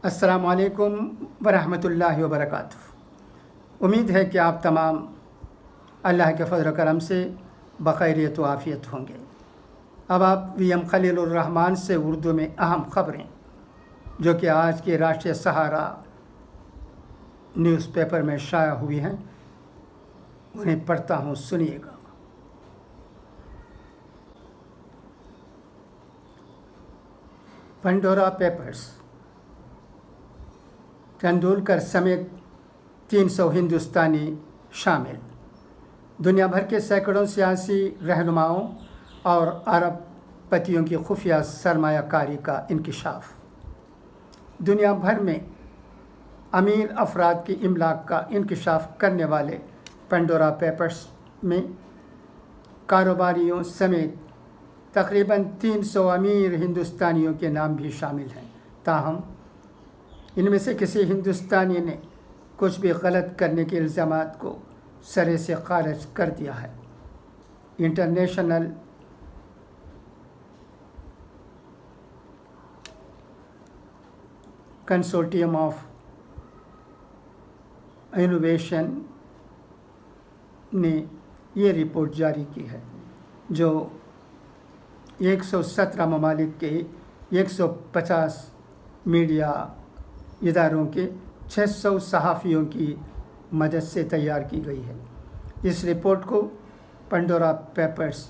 अस्सलामु अलैकुम वरहमतुल्लाहि वबरकातुह। उम्मीद है कि आप तमाम अल्लाह के फ़ज़ल व करम से बख़ैरियत व आफ़ियत होंगे। अब आप वीएम खलीलुर रहमान से उर्दू में अहम ख़बरें जो कि आज के राष्ट्रीय सहारा न्यूज़पेपर में शाया हुई हैं उन्हें पढ़ता हूँ, सुनिएगा। Pandora papers. तेंदुलकर समेत 300 हिंदुस्तानी शामिल। दुनिया भर के सैकड़ों सियासी रहनुमाओं और अरबपतियों की खुफिया सरमायाकारी का इंकिशाफ। दुनिया भर में अमीर अफराद की इमलाक का इंकिशाफ करने वाले पंडोरा पेपर्स में कारोबारियों समेत तकरीबन 300 अमीर हिंदुस्तानियों के नाम भी शामिल हैं। ताहम इनमें से किसी हिंदुस्तानी ने कुछ भी गलत करने के इल्ज़ामात को सरे से खारिज कर दिया है। इंटरनेशनल कंसोर्टियम ऑफ इनोवेशन ने ये रिपोर्ट जारी की है जो 117 ममालिक के 150 मीडिया इदारों के 600 सहाफ़ियों की मदद से तैयार की गई है। इस रिपोर्ट को पंडोरा पेपर्स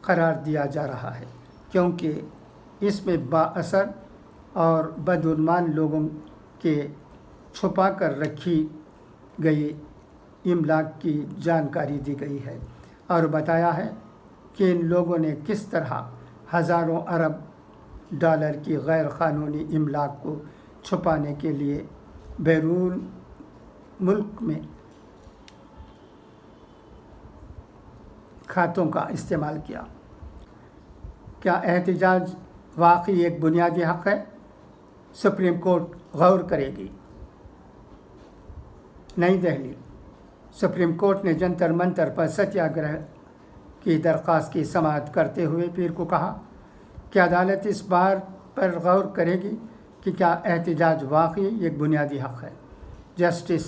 करार दिया जा रहा है क्योंकि इसमें बाअसर और बदगुमान लोगों के छुपा कर रखी गई इमलाक की जानकारी दी गई है और बताया है कि इन लोगों ने किस तरह हज़ारों अरब डॉलर की गैर क़ानूनी इमलाक को छुपाने के लिए बैरून मुल्क में खातों का इस्तेमाल किया। क्या एहतिजाज वाकई एक बुनियादी हक़ है? सुप्रीम कोर्ट गौर करेगी। नई दिल्ली। सुप्रीम कोर्ट ने जंतर मंतर पर सत्याग्रह की दरख्वास्त की समाअत करते हुए पीर को कहा कि अदालत इस बार पर गौर करेगी कि क्या एहतिजाज वाकई एक बुनियादी हक़ है। जस्टिस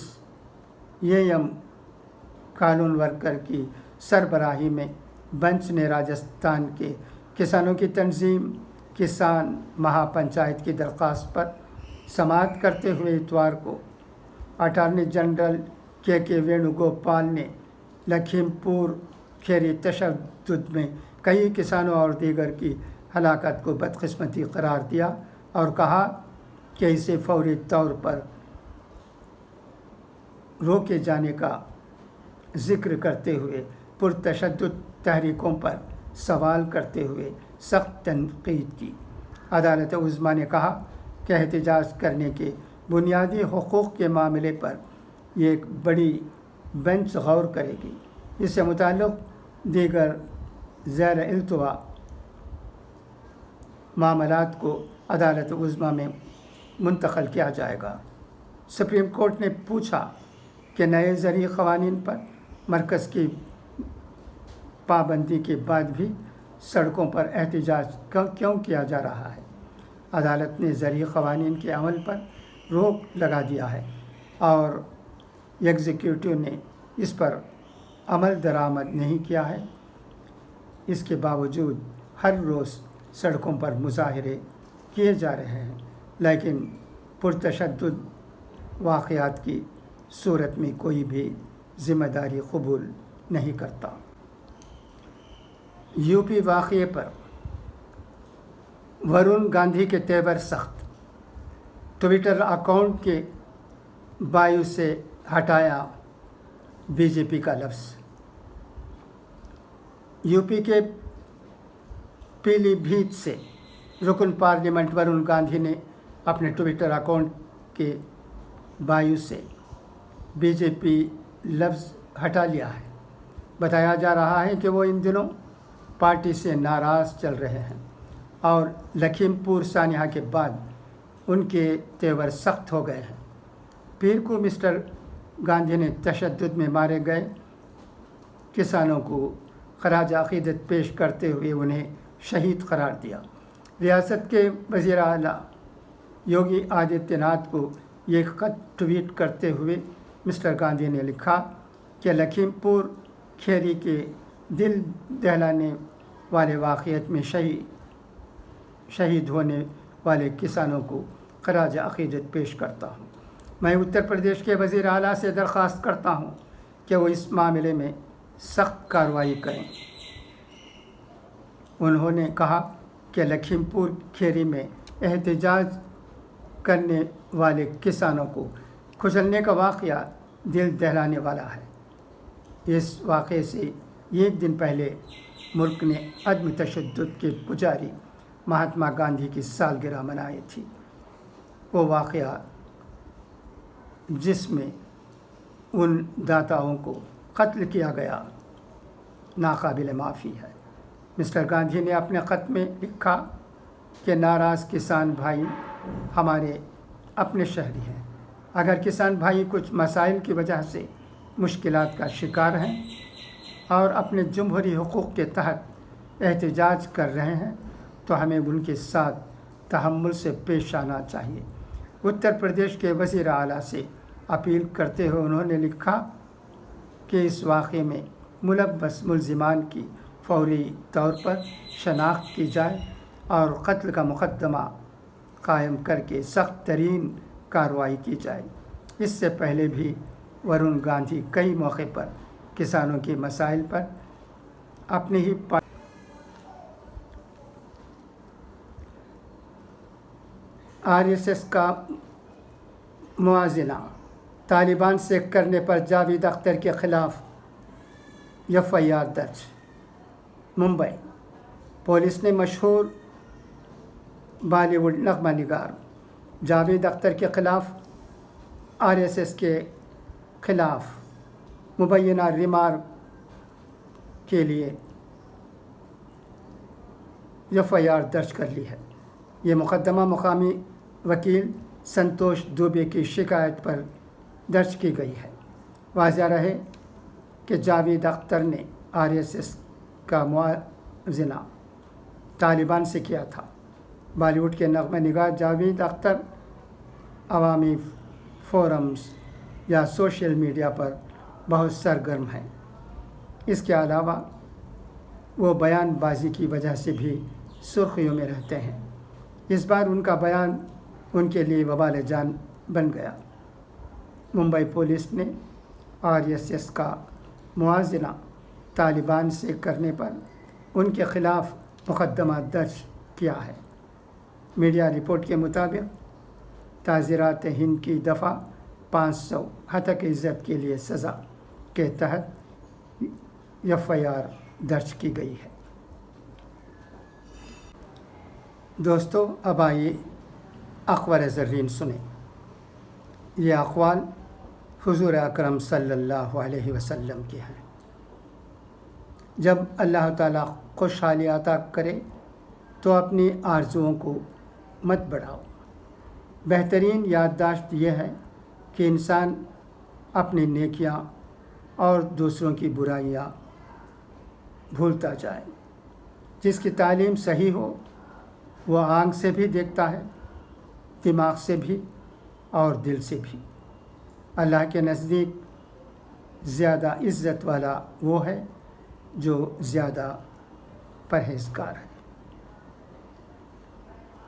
एम कानूनवर्कर की सरबराही में बेंच ने राजस्थान के किसानों की तंजीम किसान महापंचायत की दरख्वास्त पर समाअत करते हुए इतवार को अटॉर्नी जनरल के वेणुगोपाल ने लखीमपुर खीरी तशद्दुद में कई किसानों और दीगर की हलाकत को बदकिस्मती करार दिया और कहा कि इसे फौरी तौर पर रोके जाने का ज़िक्र करते हुए पुरतशद्दुद तहरीकों पर सवाल करते हुए सख्त तनकीद की। अदालत उज़्मा ने कहा कि एहतिजाज करने के बुनियादी हुकूक़ के मामले पर एक बड़ी बेंच गौर करेगी। इससे मुताल्लिक़ दीगर ज़ैर इल्तवा मामलात को अदालत उज़्मा में मुंतक़ल किया जाएगा। सुप्रीम कोर्ट ने पूछा कि नए ज़रई क़वानीन पर मरकज़ की पाबंदी के बाद भी सड़कों पर एहतिजाज क्यों किया जा रहा है। अदालत ने ज़रई क़वानीन के अमल पर रोक लगा दिया है और एग्जीक्यूटिव ने इस पर अमल दरामद नहीं किया है। इसके बावजूद हर रोज़ सड़कों पर मुज़ाहरे किए जा रहे हैं लेकिन पुरतशद्दुद वाक़यात की सूरत में कोई भी ज़िम्मेदारी कबूल नहीं करता। यूपी वाक़ये पर वरुण गांधी के तेवर सख्त। ट्विटर अकाउंट के बायो से हटाया बीजेपी का लफ्ज़। यूपी के पीलीभीत से रुकन पार्लियामेंट वरुण गांधी ने अपने ट्विटर अकाउंट के बायो से बीजेपी लफ्ज़ हटा लिया है। बताया जा रहा है कि वो इन दिनों पार्टी से नाराज़ चल रहे हैं और लखीमपुर सानिया के बाद उनके तेवर सख्त हो गए हैं। पीर को मिस्टर गांधी ने तशद्दुद में मारे गए किसानों को खराज अक़ीदत पेश करते हुए उन्हें शहीद करार दिया। रियासत के वज़ीर आला योगी आदित्यनाथ को ये खत ट्वीट करते हुए मिस्टर गांधी ने लिखा कि लखीमपुर खेरी के दिल दहलाने वाले वाक़ियत में शहीद होने वाले किसानों को खराज अक़ीदत पेश करता हूँ। मैं उत्तर प्रदेश के वज़ीर आला से दरख्वास्त करता हूँ कि वो इस मामले में सख्त कार्रवाई करें। उन्होंने कहा कि लखीमपुर खेरी में एहतजाज करने वाले किसानों को कुचलने का वाक़या दिल दहलाने वाला है। इस वाक़े से एक दिन पहले मुल्क ने अदम तशद्दुद के पुजारी महात्मा गांधी की सालगिरह मनाई थी। वो वाक़या जिसमें उन दाताओं को कत्ल किया गया नाकाबिल माफ़ी है। मिस्टर गांधी ने अपने ख़त में लिखा कि नाराज़ किसान भाई हमारे अपने शहरी हैं। अगर किसान भाई कुछ मसाइल की वजह से मुश्किलात का शिकार हैं और अपने जमहूरी हुकूक़ के तहत एहतजाज कर रहे हैं तो हमें उनके साथ तहम्मुल से पेश आना चाहिए। उत्तर प्रदेश के वज़ीर आला से अपील करते हुए उन्होंने लिखा कि इस वाक़े में मुलव्वस मुल्ज़िमान की फ़ौरी तौर पर शनाख्त की जाए और क़त्ल का मुक़दमा कायम करके सख्त तरीन कार्रवाई की जाए। इससे पहले भी वरुण गांधी कई मौक़े पर किसानों के मसाइल पर अपनी ही आरएसएस का मुआज़ना तालिबान से करने पर जावेद अख्तर के ख़िलाफ़ एफ़आईआर दर्ज। मुंबई पुलिस ने मशहूर बॉलीवुड नग़मा निगार जावेद अख्तर के ख़िलाफ़ आरएसएस के ख़िलाफ़ मुबैना रिमार्क के लिए एफ़आईआर दर्ज कर ली है। ये मुक़दमा मुक़ामी वकील संतोष दुबे की शिकायत पर दर्ज की गई है। वाज़ेह रहे कि जावेद अख्तर ने आरएसएस का मुआज़ना तालिबान से किया था। बॉलीवुड के नग़मा निगार जावेद अख्तर अवामी फोरम्स या सोशल मीडिया पर बहुत सरगर्म हैं। इसके अलावा वो बयानबाजी की वजह से भी सुर्खियों में रहते हैं। इस बार उनका बयान उनके लिए वबाल जान बन गया। मुंबई पुलिस ने आरएसएस का मुआज़ना तालिबान से करने पर उनके ख़िलाफ़ मुक़दमा दर्ज किया है। मीडिया रिपोर्ट के मुताबिक ताज़ीरात हिंद की दफ़ा 500 हतक इज़्ज़त के लिए सज़ा के तहत एफ़आईआर दर्ज की गई है। दोस्तों, अब आइए अख़बार ज़र्रीन सुने। ये अक़वाल हुज़ूर अकरम सल्लल्लाहु अलैहि वसल्लम के हैं। जब अल्लाह ताला खुशहाली अता करे तो अपनी आरज़ुओं को मत बढ़ाओ। बेहतरीन याददाश्त यह है कि इंसान अपनी नेकियां और दूसरों की बुराइयां भूलता जाए। जिसकी तालीम सही हो वह आँख से भी देखता है, दिमाग से भी और दिल से भी। अल्लाह के नज़दीक ज़्यादा इज़्ज़त वाला वो है जो ज़्यादा परहेज़गार है।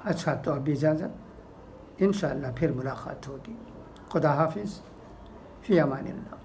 अच्छा, तो अब इजाज़त, इंशाअल्लाह फिर मुलाकात होगी। खुदा हाफिज़, फ़ी अमानिल्लाह।